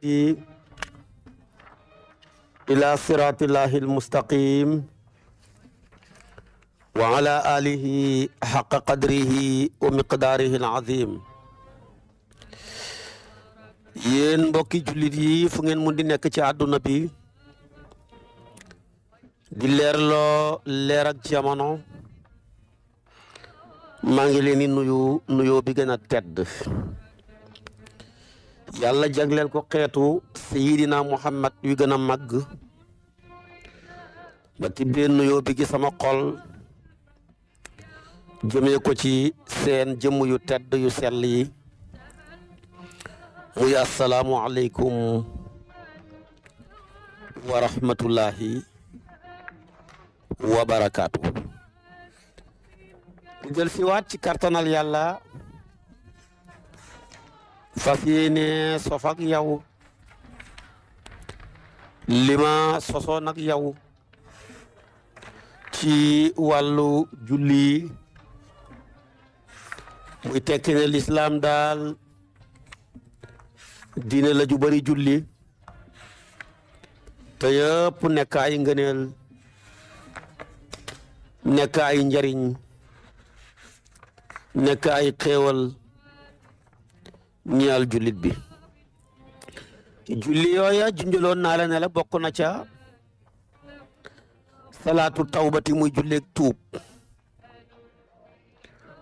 الهادي إلى صراط الله المستقيم وعلى آله حق قدره ومقداره العظيم yéen mbokki jullit yi fu ngeen mun di nekk ci àdduna bi di leerloo leer ak jamono maa ngi leen di nuyoo bi gën a tedd yàlla jagleel ko xeetu sayidina Muhammad yu gën a màgg ba tibbee nuyoo bi gi sama xol jëmee ko ci seen jëmm yu tedd yu sell yi muy assalaamu aleykum wa rahmatullahi wa barakaatu. di jël si waat ci kartanal yàlla fas yéene sof ak yow li ma sosoon ak yow ci wàllu julli muy tekki ne lislaam daal diine la ju bari julli te yëpp nekk ay ngëneel nekk ay njariñ nekk ay xéewal ñaal jullit bi julli yooya junjaloon naa la ne la bokk na ca salaatu tawbati muy julleeg tuub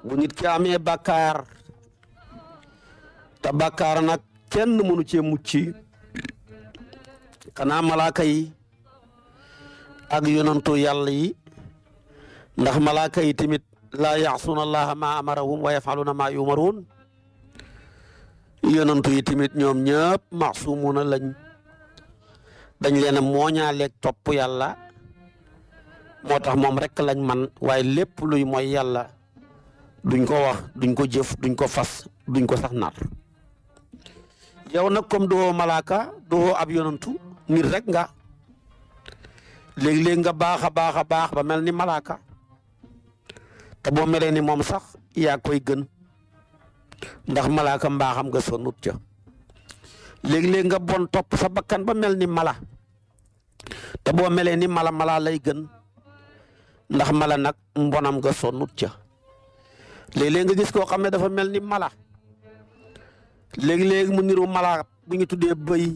bu nit ki amee bàkkaar te bàkkaar nag kenn mënu cee mucc xanaa malaaka yi ak yonantu yàlla yi ndax malaaka yi tamit laa yaasuuna allaha ma amarahum wa yafaluuna ma yumaruun yonantu yi tamit ñoom ñëpp maasumuuna lañ dañ leen a mooñaaleeg topp yàlla moo tax moom rek lañ man waaye lépp luy mooy yàlla duñ ko wax duñ ko jëf duñ ko fas duñ ko sax nar yow nag comme doo malaaka doo ab yonantu nit rek nga léeg-léeg nga baax a baax a baax ba mel ni malaaka te boo melee ni moom sax yaa koy gën ndax malaaka mbaaxam nga sonnut ca léeg-léeg nga bon topp sa bakkan ba mel ni mala te boo melee ni mala lay gën ndax mala nag mbonam nga sonnut ca léeg-léeg nga gis koo xam ne dafa mel ni mala léeg-léeg mu niru mala bu ñu tuddee bëy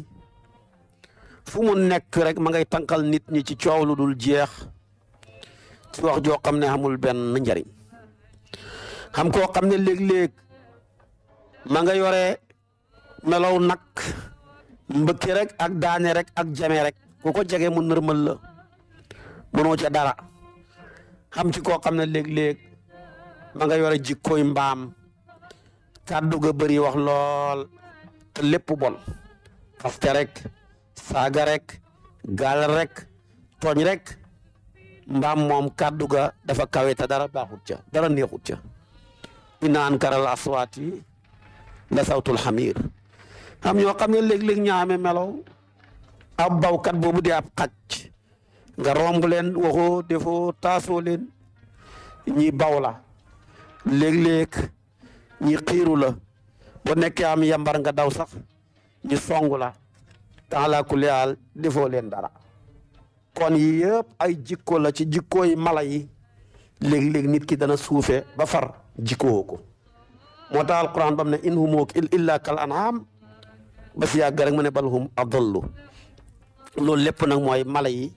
fu mu nekk rek ma ngay tànqal nit ñi ci coow lu dul jeex ci wax joo xam ne amul benn njariñ xam koo xam ne léeg-léeg ma nga yore melow nag mbëkki rek ak daane rek ak jame rek ku ko jege mu nërmal la mënoo ca dara xam ci koo xam ne léeg-léeg ma nga yore jikkooy mbaam kàddu ga bëri wax lool te lépp bon xaste rek saaga rek gaal rek tooñ rek mbaam moom kàddu ga dafa kawe te dara baaxut ca dara neexut ca inna ankaral aswaati la sawtul xamiir am ñoo xam ne léeg-léeg ñaame melow ab bawkat boobu di ab xaj nga romb leen waxoo defoo taasoo leen ñi baw la léeg-léeg ñi xiiru la bu nekkee am yambar nga daw sax ñi songu la taala kulli haal defoo leen dara kon yi yëpp ay jikko la ci jikkooy mala yi léeg-léeg nit ki dana suufe ba far jikkoo ko moo tax alquran bam ne in hum illa kal an'am ba si yàgg rek mu ne bal hum adallu loolu lépp nag mooy mala yi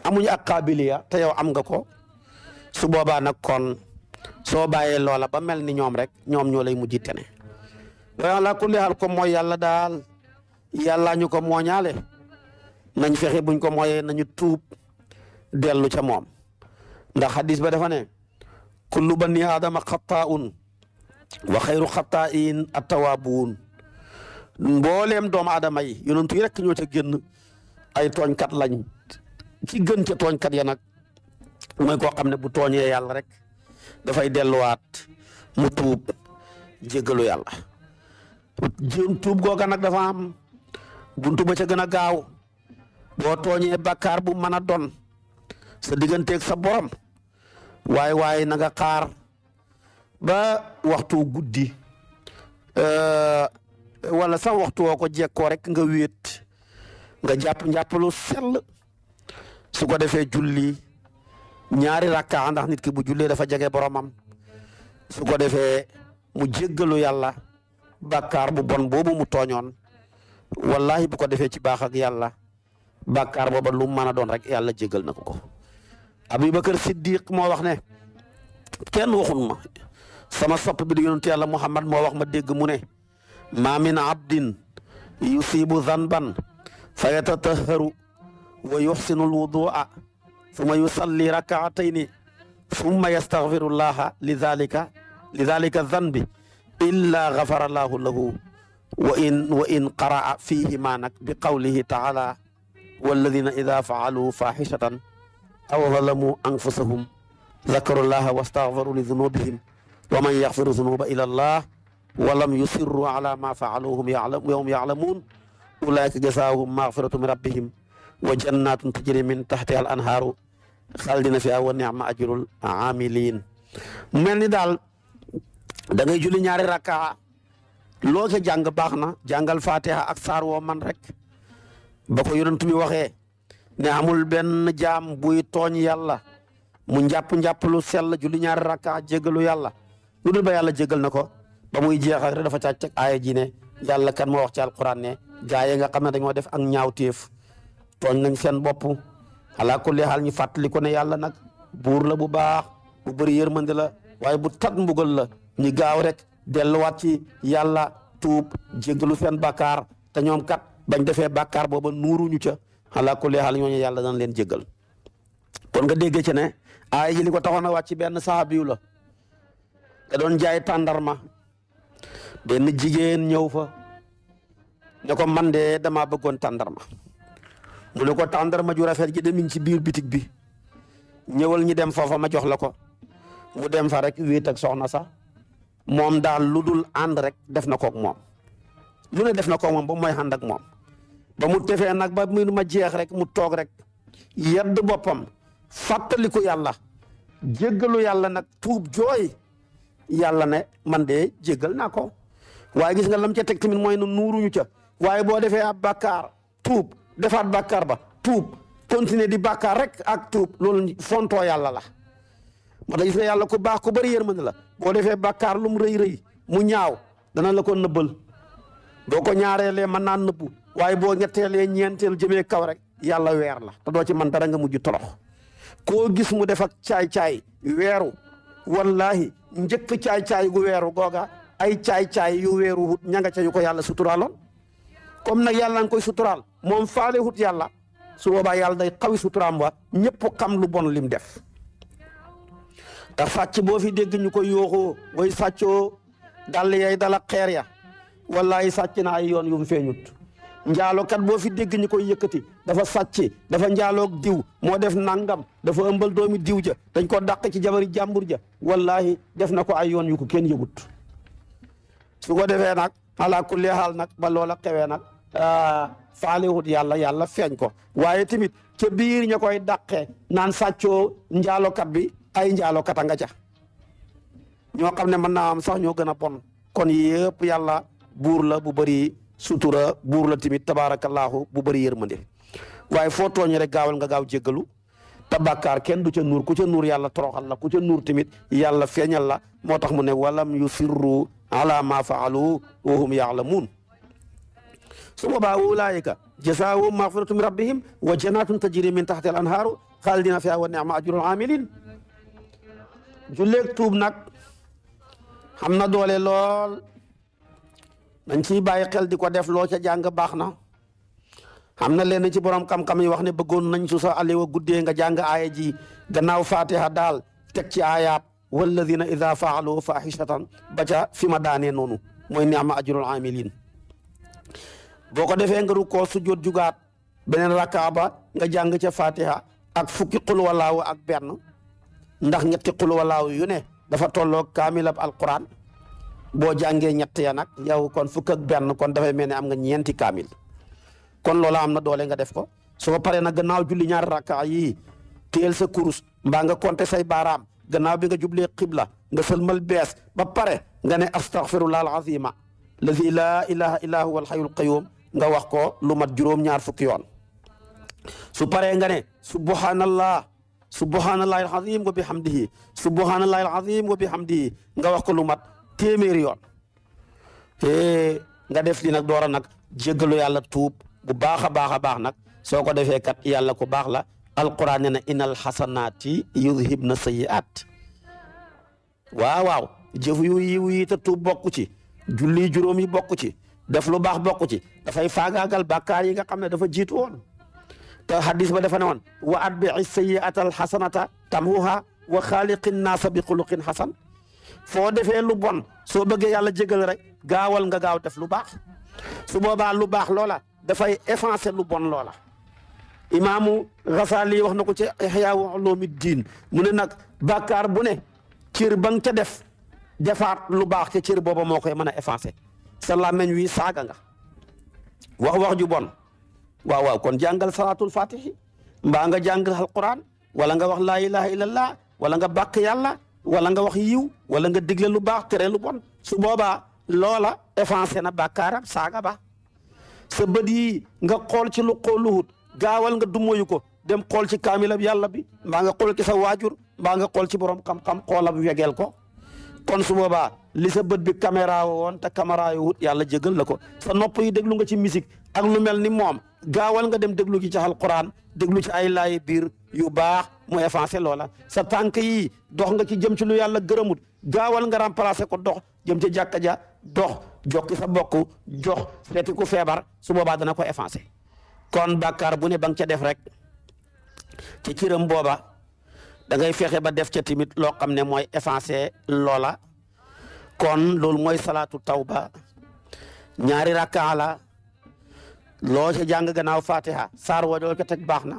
amuñu ak qaabiliya te yow am nga ko su boobaa nag kon soo bàyyee loola ba mel ni ñoom rek ñoom ñoo lay mujj tene waaye ala kulli haal ko mooy yàlla daal yàllaa ñu ko mooñaale nañ fexe buñ ko mooyee nañu tuub dellu ca moom ndax hadis ba dafa ne kullu bani aadama xataa'un wa xayru xataa'iin at-tawaabuun mbooleem doomu aadama yi yonent yi rek ñoo ca génn ay tooñkat lañ ci gën ca tooñkat ya nag mooy koo xam ne bu tooñee yàlla rek dafay delluwaat mu tuub jéggalu yàlla tuub googa nag dafa am buntu ba ca gën a gaaw boo tooñee bàkkaar bu mën a doon sa digganteeg sa borom waaye na nga xaar ba waxtu guddi wala sax waxtu woo ko jekkoo rek nga wéet nga jàpp njàppalu sell su ko defee julli ñaari rakka ndax nit ki bu jullee dafa jege boromam su ko defee mu jéggalu yàlla bàkkaar bu bon boobu mu tooñoon wallahi bu ko defee ci baax ak yàlla bàkkaar booba lu mën a doon rek yàlla jéggal na ko Abubakar Siddiq moo wax ne kenn waxun ma sama sopp bi di yonent yàlla Muhammad moo wax ma dégg mu ne ma min abdin yusibu zanban fa yatatahharu wa yuxsinu alwudua summa yusalli rakaatayni summa yastaghfirullaha li dhalika zanbi illa ghafara allahu lahu wa in qaraa fihima nag bi qawlihi taala walladina ida faalu fahishatan aw zalamu anfusahum dhakaru llaha wastaghfaru li dhunubihim wa man yaghfiru dhunuba illa allah wa lam yusirru ala ma faaluhum hum ya'lamun ulaika jazaahum maghfiratu min rabbihim wa jannatun tajri min tahtiha al anhaaru xaalidina fiha wa ni'ma ajrul aamiliin mel ni daal da ngay julli ñaari rakka loo ca jàng baax na jàngal fatiha ak saar woo man rek ba ko yonent bi waxee ne amul benn jaam buy tooñ yàlla mu njàpp lu sell julli ñaari rakka jéggalu yàlla lu dul ba yàlla jéggal na ko ba muy jeexal rek dafa càcc aaya ji ne yàlla kan moo wax ci alquran ne gaa yi nga xam ne dañoo def ak ñaawteef tooñ nañ seen bopp ala kulli haal ñu fàttali ko ne yàlla nag buur la bu baax bu bëri yërmande la waaye bu tat mbugal la ñu gaaw rek delluwaat ci yàlla tuub jéggalu seen bàkkaar te ñoom kat bañ defee bàkkaar booba nuuruñu ca ala kulli haal ñooñu yàlla dana leen jéggal kon nga dégg ci ne aaya ji li ko taxoon a wàcc benn sahabiyu la da doon jaay tàndarma benn jigéen ñëw fa ne ko man de damaa bëggoon tàndarma mu ne ko tàndarma ju rafet ji de mi ngi ci biir bitig bi ñëwal ñi dem foofa ma jox la ko mu dem fa rek wéet ak soxna sax moom daal lu dul ànd rek def na kook moom lu ne def na kook moom ba mooy ànd ak moom ba mu defee nag ba mu ma jeex rek mu toog rek yedd boppam fàttaliku yàlla jéggalu yàlla nag tuub jooy yàlla ne man de jéggal naa ko waaye gis nga lam ca teg tamit mooy nu nuuruñu ca waaye boo defee ab bàkkaar tuub defaat bàkkaar ba tuub continuer di bàkkaar rek ak tuub loolu fontoo yàlla la moo tax gis nga yàlla ku baax ku bëri yërmande la boo defee bàkkaar lu mu rëy mu ñaaw dana la ko nëbbal boo ko ñaareelee mën naa nëbbu waaye boo ñetteelee ñeenteel jëmee kaw rek yàlla weer la te doo ci man dara nga mujj torox koo gis mu def ak caay-caay weeru wallahi njëkk caay-caay gu weeru googa ay caay-caay yu weeru hut ña nga ca yu ko yàlla suturaaloon comme nag yàlla nga koy suturaal moom faale hut yàlla su boobaa yàlla day xawi suturaam wa ñëpp xam lu bon lim def te sàcc boo fi dégg ñu koy yooxoo way sàccoo dàll yay dala xeer ya wallahi sàcc na ay yoon yu mu feeñut njaalokat boo fi dégg ñu koy yëkkati dafa sàcc dafa njaaloog diw moo def nangam dafa ëmbal doomi diw ja dañ ko dàq ci jabari jàmbur ja wallahi def na ko ay yoon yu ko kenn yëgut su ko defee nag ala kulli haal nag ba loola xewee nag faalewut yàlla feeñ ko waaye tamit ca biir ña koy dàqee naan sàccoo njaalokat bi ay njaalokat a nga ca ñoo xam ne mën naa am sax ñoo gën a bon kon yëpp yàlla buur la bu bëri sutura buur la tamit tabaarakallaahu bu bëri yërmande waaye foo tooñ rek gaawal nga gaaw jéggalu te bàkkaar kenn du ca nuur ku ca nuur yàlla toroxal la ku ca nuur tamit yàlla feeñal la moo tax mu ne walam yusirru ala ma faalu wa hum yaalamuun su boobaa ulaayika jazaahum magfiratu min rabbihim wa jannatun tajri min tahtiha al anhaaru xaalidina fiha wa ni'ma ajrul aamilin julleeg tuub nag xam na doole lool dañ ciy bàyyi xel di ko def loo ca jàng baax na xam na leen ci borom xam-xam yi wax ne bëggoon nañ su sa aliwa guddee nga jàng aaya ji gannaaw fatiha daal teg ci aayaab walladina ida faalu fahishatan ba ca fi ma daanee noonu mooy ni'ma ajrul aamilin boo ko defee nga rukkoo sujjóot jugaat beneen rakkaa ba nga jàng ca fatiha ak fukki qul walaahu ak benn ndax ñetti qul walaahu yu ne dafa tolloog kaamilab alquran boo jàngee ñett ya nag yow kon fukk ak benn kon dafay mel ne am nga ñeenti kaamil kon loola am na doole nga def ko soo paree nag gannaaw julli ñaari rakka yii téel sa kurus mbaa nga compter say baaraam gannaaw bi nga jublee xibla nga sëlmal bees ba pare nga ne astaghfirullah alazima lazi laa ilaha illa huwa alhayyul qayyum nga wax ko lu mat juróom-ñaar fukki yoon su paree nga ne subhanallahi alazim wa bihamdihi subhanallahi alazim wa bihamdihi nga wax ko lu mat téeméeri yoon nga def li nag door a nag jéggalu yàlla tuub bu baax a baax a baax nag soo ko defee kat yàlla ku baax la alquran ne na innal xasanaati yudhibna sayyi'aat waaw jëf yu yiw yi te tuub bokku ci julli juróom yi bokku ci def lu baax bokku ci dafay faagaagal bàkkaar yi nga xam ne dafa jiitu woon te hadis ba dafa ne woon wa atbi'i sayyi'ata alxasanata tamhuha wa xaaliqin naasa bi xuluqin xasan foo defee lu bon soo bëggee yàlla jégal rek gaawal nga gaaw def lu baax su boobaa lu baax loola dafay effacer lu bon loola imaamu Ghazali wax na ko ci Ihya Ulumuddin mu ne nag bàkkaar bu ne cër ba nga ca defaat lu baax ca cër booba moo koy mën a effacer sa làmmeñ wi saaga nga wax ju bon waaw kon jàngal salaatul fatihi mbaa nga jàng alquran wala nga wax laa ilaha illallah wala nga bàkk yàlla wala nga wax yiw wala nga digle lu baax tere lu bon su boobaa loola effacé na bàkkaaram saaga ba sa bët yi nga xool ci lu xooluhut gaawal nga dummoyu ko dem xool ci kaamilab yàlla bi mbaa nga xool ci sa waajur mbaa nga xool ci borom xam-xam xoolam wegeel ko kon su boobaa li sa bët bi caméra woon te caméra yu wut yàlla jégal la ko sa nopp yi déglu nga ci musique ak lu mel ni moom gaawal nga dem déglu ci alquran déglu ci ay laay biir yu baax mu effacé loola sa tànk yi dox nga ci jëm ci lu yàlla gërëmut gaawal nga remplacé ko dox jëm ci jàkka ja dox jokki sa bokk jox seeti ku feebar su boobaa dana ko effacé kon bàkkaar bu ne ba nga ca def rek ci cëram booba da ngay fexe ba def ca timit loo xam ne mooy effacé loola kon loolu mooy salaatu tawba ñaari rakkaa la loo ca jàng gannaaw fatiha saar wa doo ca teg baax na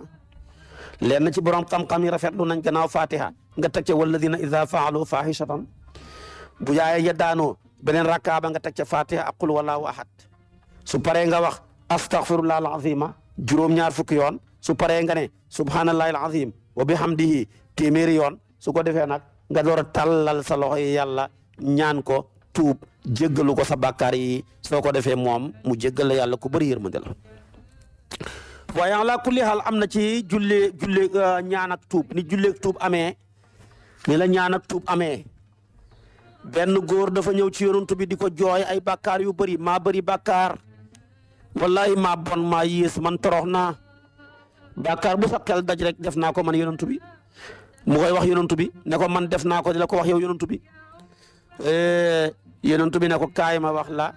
leen ci borom xam-xam yi rafetlu nañ gannaaw fatiha nga teg ca walladina ida faalu fahishatan bu yaay ya daanoo beneen rakkaa ba nga teg ca fatiha ak qul wallahu ahad su paree nga wax astaghfirullah alazima juróom-ñaar fukki yoon su paree nga ne subhanallahi alazim wa bihamdihi téeméeri yoon su ko defee nag nga door a tàllal sa loxo yi yàlla ñaan ko tuub jéggalu ko sa bàkkaar yi soo ko defee moom mu jéggal la yàlla ku bëri yërmande la waaye ala kulli haal am na ci julle ñaan ak tuub ni julleeg tuub amee ni la ñaan ak tuub amee benn góor dafa ñëw ci yonent bi di ko jooy ay bàkkaar yu bëri maa bëri bàkkaar wallahi maa bon maa yées man torox naa bàkkaar bu sa xel daj rek def naa ko man yonent bi mu koy wax yonent bi ne ko man def naa ko di la ko wax yow yonent bi yonent bi ne ko kaay ma wax la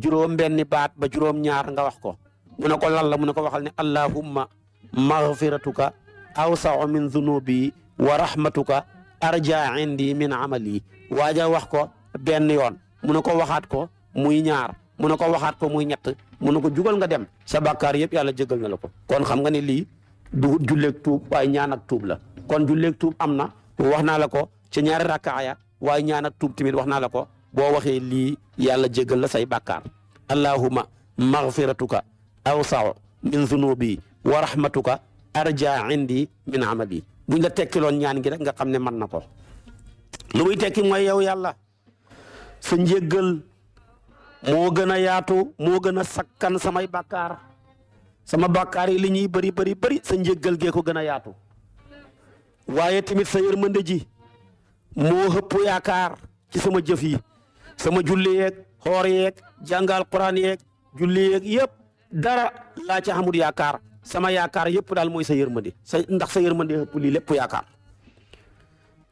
juróom benni baat ba juróom ñaar nga wax ko mu ne ko lan la mu ne ko waxal ne allahumma maghfiratuka awsa'u min dhunubi wa rahmatuka arja indi min amali waaja wax ko benn yoon mu ne ko waxaat ko muy ñaar mu ne ko waxaat ko muy ñett mu ne ko jugal nga dem sa bàkkaar yëpp yàlla jégal na la ko kon xam nga ne lii du julleeg tuub waaye ñaan ak tuub la kon julleeg tuub am na wax naa la ko ci ñaari rakkaaya waaye ñaan ak tuub tamit wax naa la ko boo waxee lii yàlla jégal la say bàkkaar allahumma maghfiratuka awsa'u min zunubi wa rahmatuka arja indi min amali buñ la tekkiloon ñaan gi rek nga xam ne mën na ko lu muy tekki mooy yow yàlla sa njéggal moo gën a yaatu moo gën a sakkan samay bàkkaar sama bàkkaar yi li ñuy bëri bëri bëri sa njéggal gee ko gën a yaatu waaye tamit sa yërmande ji moo xëpp yaakaar ci sama jëf yi sama julli yeeg xoor yeeg jàngal quran yeeg julli yeeg yëpp dara laa ci xamul yaakaar sama yaakaar yëpp daal mooy sa yërmande ndax sa yërmande xëpp lii lépp yaakaar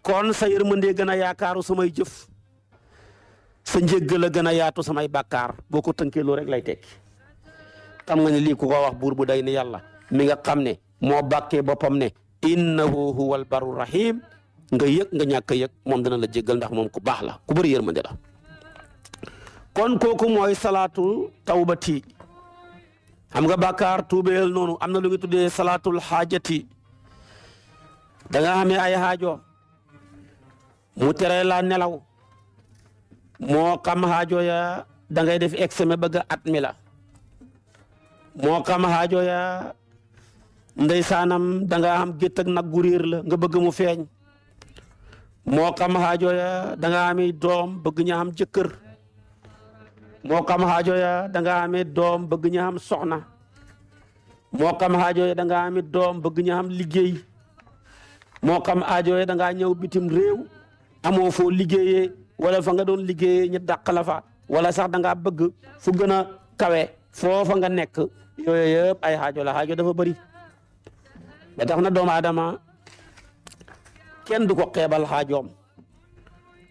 kon sa yërmande gën a yaakaaru samay jëf sa njéggal a gën a yaatu samay bàkkaar boo ko tënkee loo rek lay tekki xam nga ne lii ku ko wax buur bu day ni yàlla mi nga xam ne moo bàkkee boppam ne innahu huwal barru rahim nga yëg nga ñàkk a yëg moom dana la jéggal ndax moom ku baax la ku bëri yërmande la kon kooku mooy salaatu tawbati xam nga bàkkaar tuubeel noonu am na lu ngi tuddee salaatul xaajati da nga xamee ay xaajo mu tere la nelaw moo xam xaajo ya da ngay def examen bëgg at mi la moo xam xaajo ya ndeysaanam da nga am gétt ak nag gu réer la nga bëgg mu feeñ moo xam xaajo ya da nga am doom bëgg ña am jëkkër moo xam xaajo ya da nga amee doom bëgg ñu am soxna moo xam xaajo ya da nga amee doom bëgg ñu am liggéey moo xam aajo ya da ngaa ñëw bitim réew amoo foo liggéeyee wala fa nga doon liggéeyee ñu dàq la fa wala sax da ngaa bëgg fu gën a kawe foofa nga nekk yooyu yëpp ay xaajo la xaajo dafa bëri ba tax na doomu aadama kenn du ko xeebal xaajoom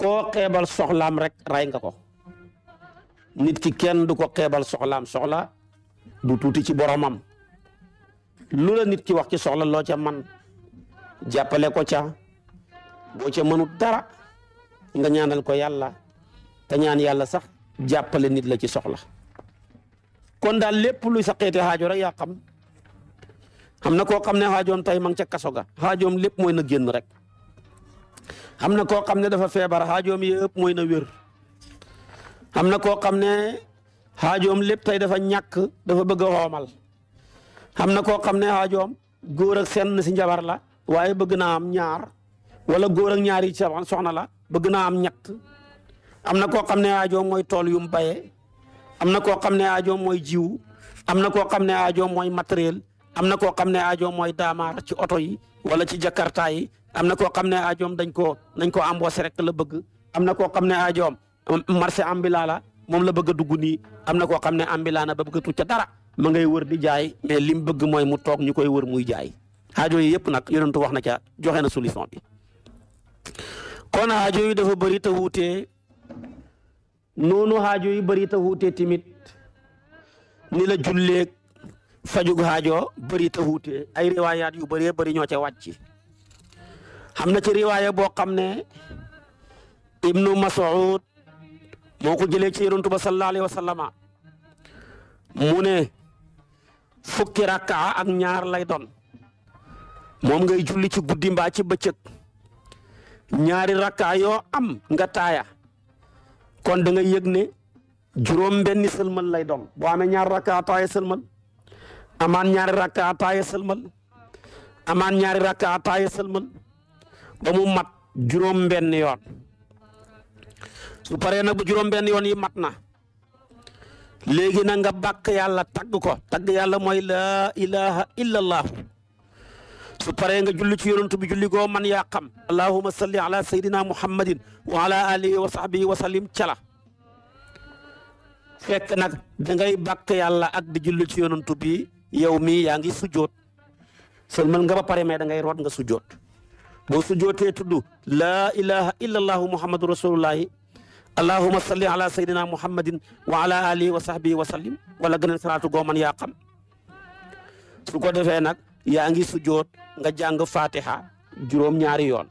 koo xeebal soxlaam rek ray nga ko nit ki kenn du ko xeebal soxlaam soxla du tuuti ci boromam lu la nit ki wax ci soxla loo ca man jàppale ko ca boo ca mënut dara nga ñaanal ko yàlla te ñaan yàlla sax jàppale nit la ci soxla kon daal lépp luy sa xeete xaajo rek yaa xam na koo xam ne xaajoom tey ma ngi ca kaso ga xaajoom lépp mooy na génn rek xam na koo xam ne dafa feebar xaajoom yëpp mooy na wér xam na koo xam ne xaajoom lépp tey dafa ñàkk dafa bëgg a xoomal xam na koo xam ne xaajoom góor ak senn si njabar la waaye bëgg naa am ñaar wala góor ak ñaari soxna la bëgg naa am ñett am na koo xam ne xaajoom mooy tool yu mu bayee am na koo xam ne xaajoom mooy jiw am na koo xam ne xaajoom mooy matériel am na koo xam ne xaajoom mooy daamaar ci oto yi wala ci jakarta yi am na koo xam ne xaajoom dañ ko embauché rek la bëgg am na koo xam ne xaajoom marché ambulant la moom la bëgg a dugg nii am na koo xam ne ambulant na ba bëgg a tucca dara ma ngay wër di jaay mais lim bëgg mooy mu toog ñu koy wër muy jaay xaajo yi yëpp nag yonentu wax na ca joxe na solution bi kon xaajo yi dafa bëri te wuutee noonu xaajo yi bëri te wuutee timit ni la julleeg fajug xaajo bëri te wuutee ay riwaayaat yu bëree bëri ñoo ca wàcc xam na ci riwaaya boo xam ne ibnu Mas'ud moo ko jëlee ci yonentu ba sallallahu alayhi wa sallama mu ne fukki rakkaa ak ñaar lay doon moom ngay julli ci guddi mbaa ci bëccëg ñaari rakkaa yoo am nga taaya kon da nga yëg ne juróom benni sëlmal lay doon boo amee ñaari rakkaa taaya sëlmal amaan ñaari rakkaa taaya sëlmal amaan ñaari rakkaa taaya sëlmal ba mu mat juróom benn yoon su paree nag bu juróom benn yoon yi mat na léegi na nga bàkk yàlla tagg ko tagg yàlla mooy laa ilaha illa allaahu su paree nga julli ci yonantu bi julli goo man yaa xam allahumma salli ala sayyidina muhammadin wa ala alihi wa sahbihi wa sallim cala fekk nag da ngay bàkk yàlla ak di julli ci yonantu bi yow mii yaa ngi sujjoot sëlmal nga ba pare mais da ngay root nga sujjoot boo sujjootee tudd laa ilaha illa allaahu muhammadu rasulullahi allahumma salli ala sayyidina muhammadin wa ala alihi wa sahbihi wa sallim wala gëneen salaatu goo man yaa xam su ko defee nag yaa ngi sujjoot nga jàng fatiha juróom-ñaari yoon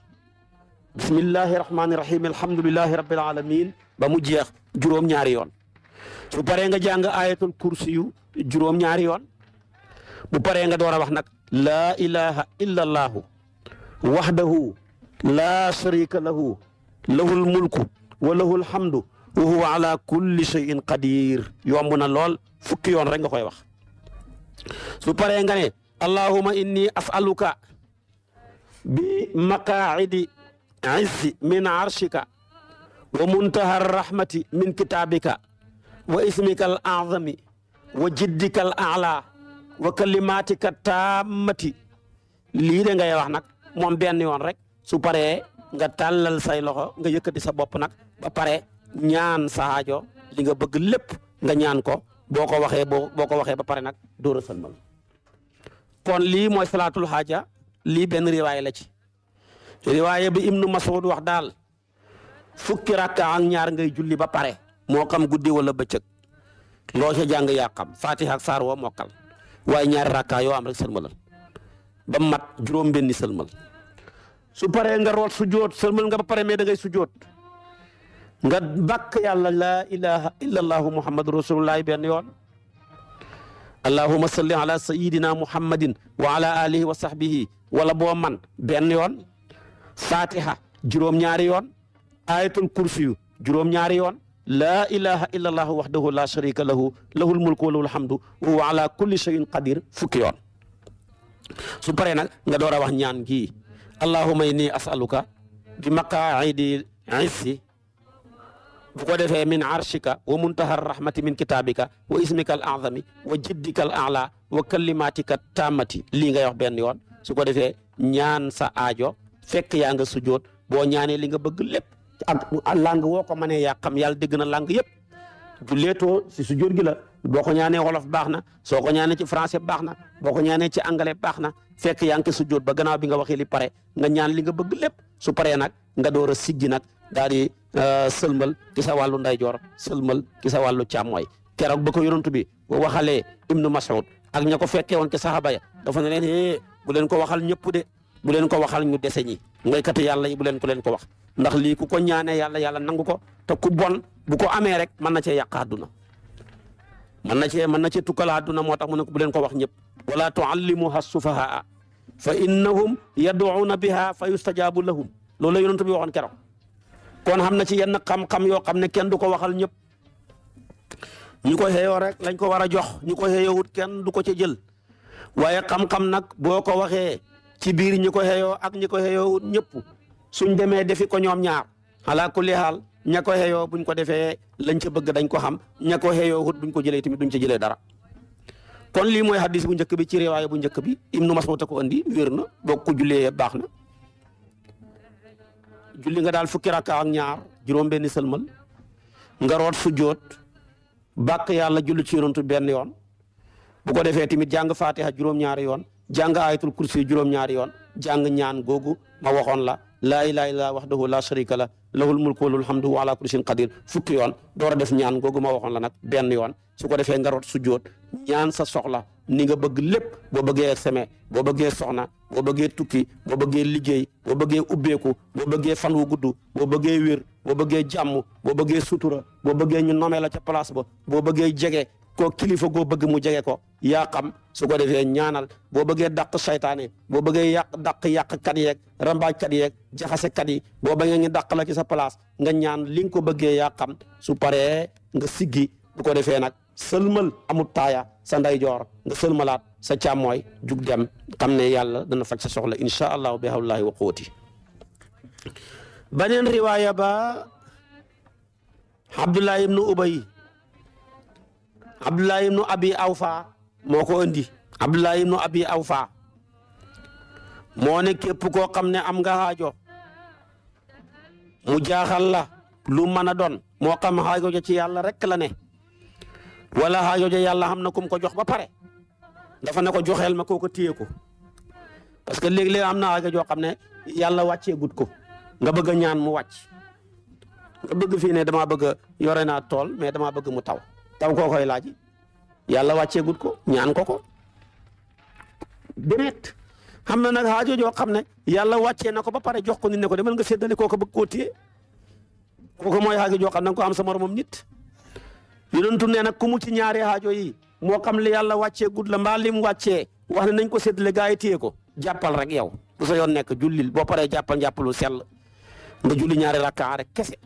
bismillahi rahmani rahim alhamdulillahi rabbil alamin ba mu jeex juróom-ñaari yoon su paree nga jàng ayatul kursi yu juróom-ñaari yoon bu paree nga door a wax nag laa ilaha illa allahu wahdahu laa sharika lahu lahul mulku wa lahul hamdu wa huwa ala kulli shay'in qadir yomb na lool fukki yoon rek nga koy wax su paree nga ne allahumma inni as'aluka bi maqaa'idi izzi min arshika wa muntaha rahmati min kitabika wa ismika al a'zami wa jiddika al a'la wa kalimatika tammati lii de ngay wax nag moom benn yoon rek su paree nga tàllal say loxo nga yëkkati sa bopp nag ba pare ñaan sa aajo li nga bëgg lépp nga ñaan ko boo ko waxee ba pare nag door a sëlmal kon lii mooy salaatul xaaja lii benn riwaaya la ci riwaaya bi Ibnu Mas'ud wax daal fukki rakka ak ñaar ngay julli ba pare moo xam guddi wala bëccëg loo ca jàng yaa xam Fatiha ak saar woo mokkal waaye ñaari rakka yoo am rek sëlmalal ba mat juróom benni sëlmal su paree nga root sujjoot sëlmal nga ba pare mais da ngay sujjoot nga bàkk yàlla laa ilaha illa allahu muhammadu rasulullahi benn yoon allahumma salli ala sayidina muhammadin wa ala alihi wa sahbihi wala boo man benn yoon fatiha juróom-ñaari yoon ayatul kursiyu juróom-ñaari yoon laa ilaha illa allahu wahdahu la sharika lahu lahul mulku wa lahul hamdu wa huwa ala kulli shay'in qadir fukki yoon su paree nag nga door a wax ñaan gii allahumma inni as'aluka bi maqaa'idi izzi bu ko defee min arshika wa muntaha rahmati min kitabika wa ismika al azami wa jiddika al a'la wa kalimatika tammati lii ngay wax benn yoon su ko defee ñaan sa aajo fekk yaa nga sujjoot boo ñaanee li nga bëgg lépp ak lang woo ko mënee yaa xam yàlla dégg na lang yëpp julleetoo si sujjoot gi la boo ko ñaanee wolof baax na soo ko ñaanee ci français baax na boo ko ñaanee ci anglais baax na fekk yaa ngi sujjoot ba gannaaw bi nga waxee li pare nga ñaan li nga bëgg lépp su paree nag nga door a siggi nag daal di sëlmal ci sa wàllu ndeyjoor sëlmal ci sa wàllu càmmooy keroog ba ko yonent bi waxalee Ibnu Mas'ud ak ña ko fekkee woon ci saxaaba ya dafa ne leen bu leen ko waxal ñëpp de bu leen ko waxal ñu dese ñi ngay kat yàlla yi bu leen ko wax ndax lii ku ko ñaanee yàlla nangu ko te ku bon bu ko amee rek mën na cee yàq àdduna mën na cee tukkal àdduna moo tax mu ne ko bu leen ko wax ñëpp wala tuallimuha sufahaa fa innahum yad'una biha fa yustajabu lahum loolu la yonent bi waxoon keroog kon xam na ci yenn xam-xam yoo xam ne kenn du ko waxal ñëpp ñu ko xeeyoo rek lañ ko war a jox ñu ko xeeyoowut kenn du ko ca jël waaye xam-xam nag boo ko waxee ci biir ñi ko xeeyoo ak ñi ko xeeyoowut ñëpp suñ demee defi ko ñoom ñaar ala kulli haal ña ko xeeyoo buñ ko defee lañ ca bëgg dañ ko xam ña ko xeeyoowut buñ ko jëlee tamit duñ ca jëlee dara kon lii mooy hadis bu njëkk bi ci riwaaya bu njëkk bi Ibnu Mas'ud ko andi wér na boo ko jullee baax na julli nga daal fukki rakka ak ñaar juróom-benni sëlmal nga root sujjoot bàkk yàlla julli ci yonantu benn yoon bu ko defee tamit jàng fatiha juróom-ñaari yoon jàng ayatul kursi juróom-ñaari yoon jàng ñaan googu ma waxoon la laa ilaaha illa wahdahu la sharika la lahul mulku wa lahul hamdu wa ala kulli shay'in qadir fukki yoon door a def ñaan googu ma waxoon la nag benn yoon su ko defee nga root sujjoot ñaan sa soxla ni nga bëgg lépp boo bëggee seme boo bëggee soxna boo bëggee tukki boo bëggee liggéey boo bëggee ubbeeku boo bëggee fan wu gudd boo bëggee wér boo bëggee jàmm boo bëggee sutura boo bëggee ñu nomee la ca place ba boo bëggee jege koo kilifa goo bëgg mu jege ko yaa xam su ko defee ñaanal boo bëggee dàq saytaane boo bëggee yàqkat yeeg rambaajkat yeeg jaxasekat yi boo bëggee ñu dàq la ci sa place nga ñaan li nga ko bëggee yaa xam su paree nga siggi bu ko defee nag sëlmal amut taaya sa ndeyjoor nga sëlmalaat sa càmmooy jug dem xam ne yàlla dana faj sa soxla insha allahu bi hawlillahi wa quwwati beneen riwaaya ba Abdullah ibnu Ubay Abdullah ibnu Abi Awfa moo ko andi Abdullah ibnu Abi Awfa moo ne képp koo xam ne am nga xaajo mu jaaxal la lu mën a doon moo xam xaajo ja ci yàlla rek la ne wala xaajo ja yàlla xam na kum ko jox ba pare dafa ne ko joxeel ma koo ko téye ko parce que léeg-léeg am na xaajo joo xam ne yàlla wàccee gut ko nga bëgg a ñaan mu wàcc nga bëgg fii ne damaa bëgg a yore naa tool mais damaa bëgg mu taw koo koy laaj yàlla wàccee gut ko ñaan ko demet xam na nag xaajo joo xam ne yàlla wàccee na ko ba pare jox ko nit ne ko demal nga séddale kooku bëgg koo téye kooku mooy xaajo joo xam ne ko am sa moromam nit yonentu nee nag ku mu ci ñaari xaajo yi moo xam li yàlla wàccee gut la mbaa lim wàccee wax ne nañ ko séddale gaa yi téye ko jàppal rek yow bu sa yoon nekk jullil boo paree jàppalu sell nga julli ñaari rakkaa rek kese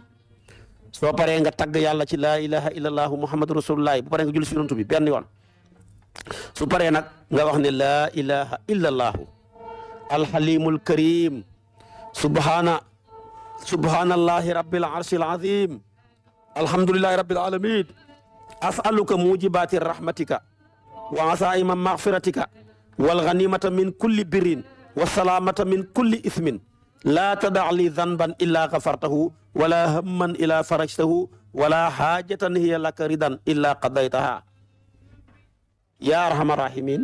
soo paree nga tagg yàlla ci laa ilaha illallahu muhammadu rasulullah bu paree nga julli si yonent bi benn yoon su paree nag nga wax ne laa ilaha illallahu alhalimul karim subhanallahi rabbil arshil azim alhamdulillahi rabbil alamin as'aluka mujibati rahmatika wa asaima maghfiratika wal ghanimata min kulli birrin wa salamata min kulli ithmin laa tada' li dhanban illa ghafartahu wala hamman illa farajtahu wala haajatan hiya laka ridan illa qadaytaha ya arhamar rahimin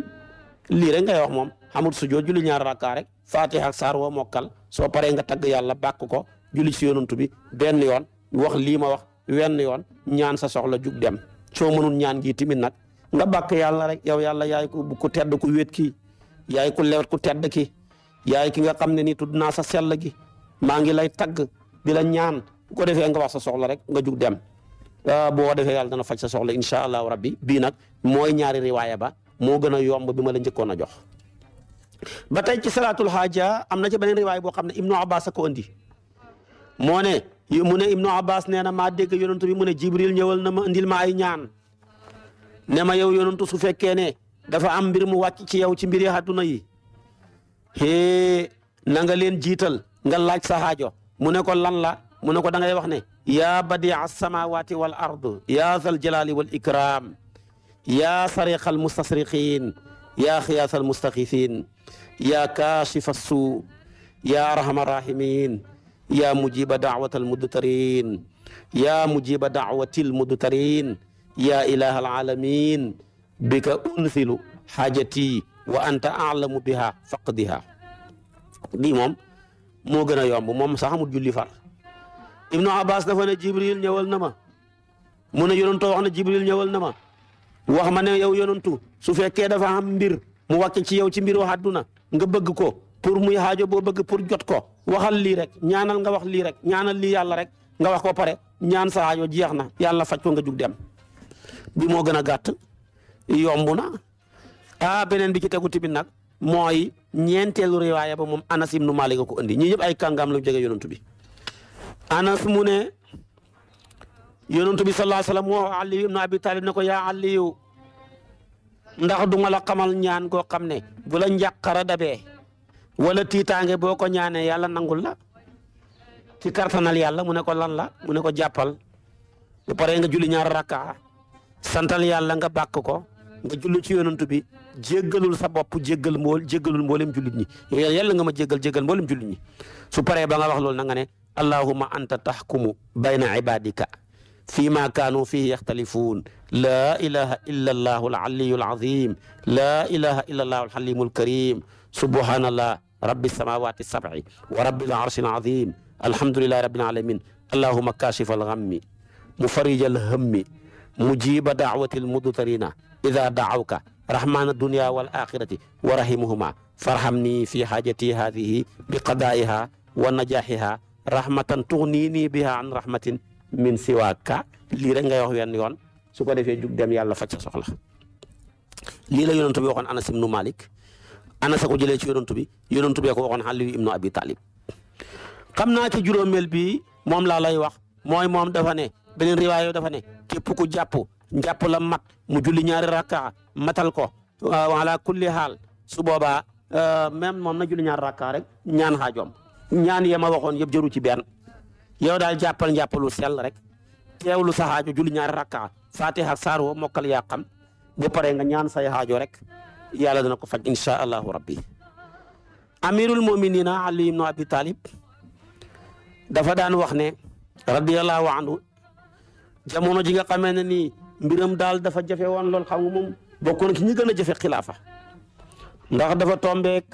lii rek ngay wax moom xamul sujjood julli ñaar rakkaa rek fatiha ak saar woo mokkal soo paree nga tagg yàlla bàkk ko julli ci yonantu bi benn yoon wax lii ma wax wenn yoon ñaan sa soxla jug dem soo mënul ñaan gi timit nag nga bàkk yàlla rek yow yàlla yaay ku tedd ku wéet kii yaay ku lewet ku tedd ki yaay ki nga xam ne nii tudd naa sa sell gi maa ngi lay tagg di la ñaan bu ko defee nga wax sa soxla rek nga jug dem boo defee yàlla dana faj sa soxla incha allahu rabbi bii nag mooy ñaari riwaaya ba moo gën a yomb bi ma la njëkkoon a jox. ba tey ci salaatul haaja am na ci beneen riwaaya boo xam ne Ibnu Abbas a ko andi mu ne Ibnu Abbas nee na maa dégg yonantu bi mu ne Jibril ñëwal na ma andil ma ay ñaan ne ma yow yonantu su fekkee ne dafa am mbir mu wàcc ci yow ci mbiri àdduna yi na nga leen jiital nga laaj sa xaajo mu ne ko lan la mu ne ko da ngay wax ne yaa badia alsamawati wal ard yaa zal jalali wal ikram yaa sariqa almustasriqin yaa xiyaasa almustaxisin yaa kaashifa assuu yaa arhama arrahimin yaa mujiba daawata almudtarin yaa mujiba daawati almudtarin yaa ilaha alalamin bika unzilu xaajati wa anta alamu biha faqdiha. bii moom moo gën a yomb moom sax amul julli far. Ibnu Abbas dafa ne Jibril ñëwal na ma mu ne yonantu wax na Jibril ñëwal na ma wax ma ne yow yonantu su fekkee dafa am mbir mu wàcce ci yow ci mbiru àdduna nga bëgg ko pour muy xaajo boo bëgg pour jot ko waxal lii rek ñaanal nga wax lii rek ñaanal lii yàlla rek nga wax ko pare ñaan sa xaajo jeex na yàlla faj ko nga jug dem. bi moo gën a gàtt yomb na beneen bi ci tegu tamit nag mooy ñeenteelu riwaaya ba moom Anas ibnu Malik ko andi ñii ñëpp ay kàngaam la jege yonantu bi. Anas mu ne yonantu bi sallallahu alayhi wa sallam moo Aliyu ibnu Abi Talib ne ko yaa Aliyu ndax du ma la xamal ñaan koo xam ne bu la njàqara dabee wala tiitaange boo ko ñaanee yàlla nangul la ci kartanal yàlla mu ne ko lan la mu ne ko jàppal bu paree nga julli ñaar rakkaa santal yàlla nga bàkk ko nga julli ci yonantu bi jéggalul sa bopp jéggalul mboolem jullit ñi yàlla nga ma jéggal mboolem jullit ñi su paree ba nga wax loolu na nga ne allahumma anta tahkumu bayna ibadika fi ma kaanu fihi yaxtalifuun laa ilaha illa allahu alaliyu alazim laa ilaha illa allahu alxalimu alkarim subhanallah rabbi samawati sab'i wa rabbil arshi alazim alhamdulillahi rabbil alamin allahumma kashifa alghammi mufarrija alhammi mujiba da'wati almudtarina ida da'awka rahmana dunya wal akhirati wa rahimuhuma farhamni fi hajati hadhihi bi qada'iha wa najahiha rahmatan tughnini biha an rahmatin min siwaaka lii rek ngay wax wenn yoon su ko defee jug dem yàlla faj sa soxla. lii la yonantu bi waxoon Anas ibnu Malik Anas a ko jëlee ci yonantu bi ko waxoon Aliyu ibnu Abi Talib. xam naa ci juróomeel bi moom laa lay wax mooy moom dafa ne beneen riwaaya dafa ne képp ku njàpp la mat mu julli ñaari rakka matal ko ala kulli haal su boobaa même moom na julli ñaari rakka rek ñaan xaajoom ñaan yema waxoon yëpp jëru ci benn. yow daal njàppalu sell rek teewlu sa xaajo julli ñaari rakka fatiha ak saar woo mokkal yaa xam bu paree nga ñaan say xaajo rek yàlla dana ko faj insha allahu rabbi. amirul muminina Ali ibnu Abi Talib dafa daan wax ne radiyallahu anhu jamono ji nga xamee ne nii mbiram daal dafa jafe woon lool xam nga moom bokk na ci ñi gën a jafe xilaafa ndax dafa tombeek